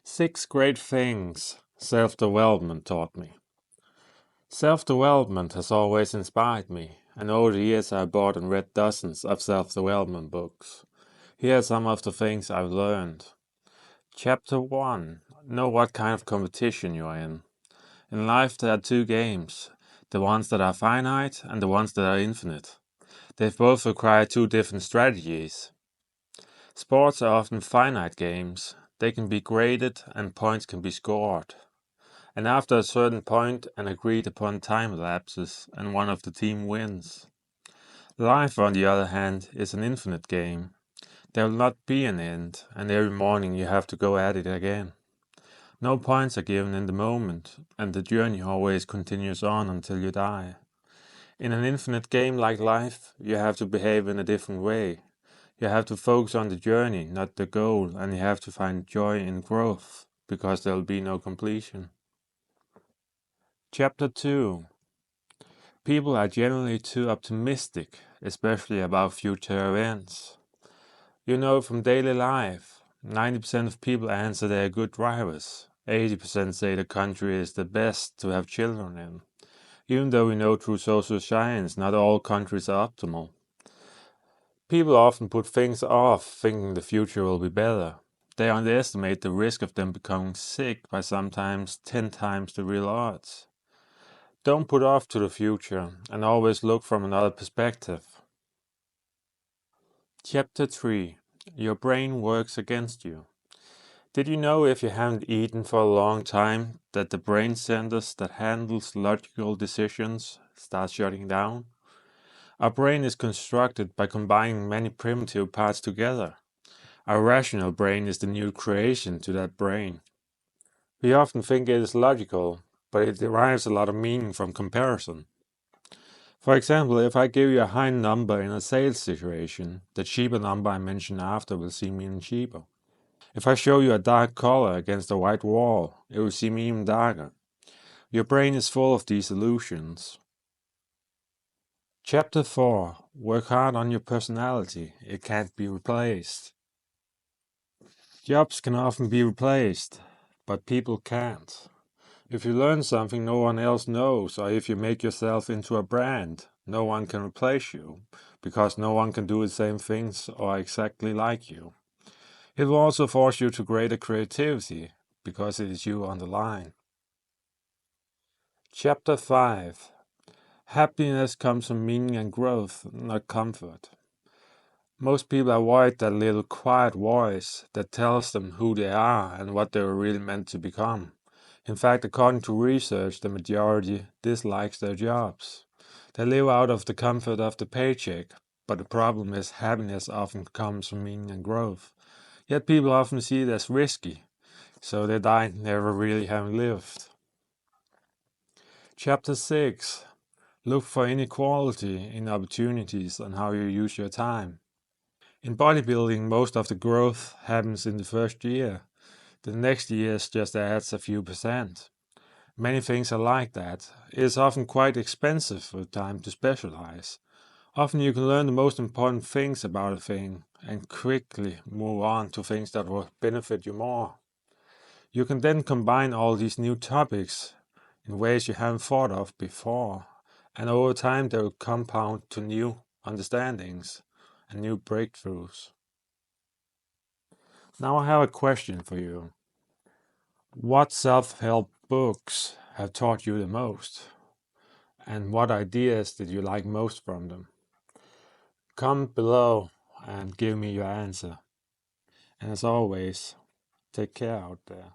Six great things self-development taught me. Self-development has always inspired me, and over the years I bought and read dozens of self-development books. Here are some of the things I've learned. Chapter 1. Know what kind of competition you are in. In life there are two games, the ones that are finite and the ones that are infinite. They both require two different strategies. Sports are often finite games. They can be graded and points can be scored. And after a certain point, an agreed upon time elapses and one of the team wins. Life, on the other hand, is an infinite game. There will not be an end, and every morning you have to go at it again. No points are given in the moment, and the journey always continues on until you die. In an infinite game like life, you have to behave in a different way. You have to focus on the journey, not the goal, and you have to find joy in growth, because there will be no completion. Chapter 2. People are generally too optimistic, especially about future events. You know from daily life, 90% of people answer they are good drivers. 80% say the country is the best to have children in. Even though we know through social science not all countries are optimal. People often put things off thinking the future will be better. They underestimate the risk of them becoming sick by sometimes 10 times the real odds. Don't put off to the future and always look from another perspective. Chapter 3. Your brain works against you. Did you know if you haven't eaten for a long time that the brain centers that handles logical decisions start shutting down? Our brain is constructed by combining many primitive parts together. Our rational brain is the new creation to that brain. We often think it is logical, but it derives a lot of meaning from comparison. For example, if I give you a high number in a sales situation, the cheaper number I mention after will seem even cheaper. If I show you a dark color against a white wall, it will seem even darker. Your brain is full of these illusions. Chapter 4. Work hard on your personality. It can't be replaced. Jobs can often be replaced, but people can't. If you learn something no one else knows, or if you make yourself into a brand, no one can replace you, because no one can do the same things or exactly like you. It will also force you to greater creativity, because it is you on the line. Chapter 5. Happiness comes from meaning and growth, not comfort. Most people avoid that little quiet voice that tells them who they are and what they were really meant to become. In fact, according to research, the majority dislikes their jobs. They live out of the comfort of the paycheck, but the problem is happiness often comes from meaning and growth. Yet people often see it as risky, so they die never really having lived. Chapter 6. Look for inequality in opportunities and how you use your time. In bodybuilding, most of the growth happens in the first year. The next years just adds a few percent. Many things are like that. It is often quite expensive for time to specialize. Often you can learn the most important things about a thing and quickly move on to things that will benefit you more. You can then combine all these new topics in ways you haven't thought of before, and over time they will compound to new understandings and new breakthroughs. Now I have a question for you. What self-help books have taught you the most? And what ideas did you like most from them? Comment below and give me your answer. And as always, take care out there.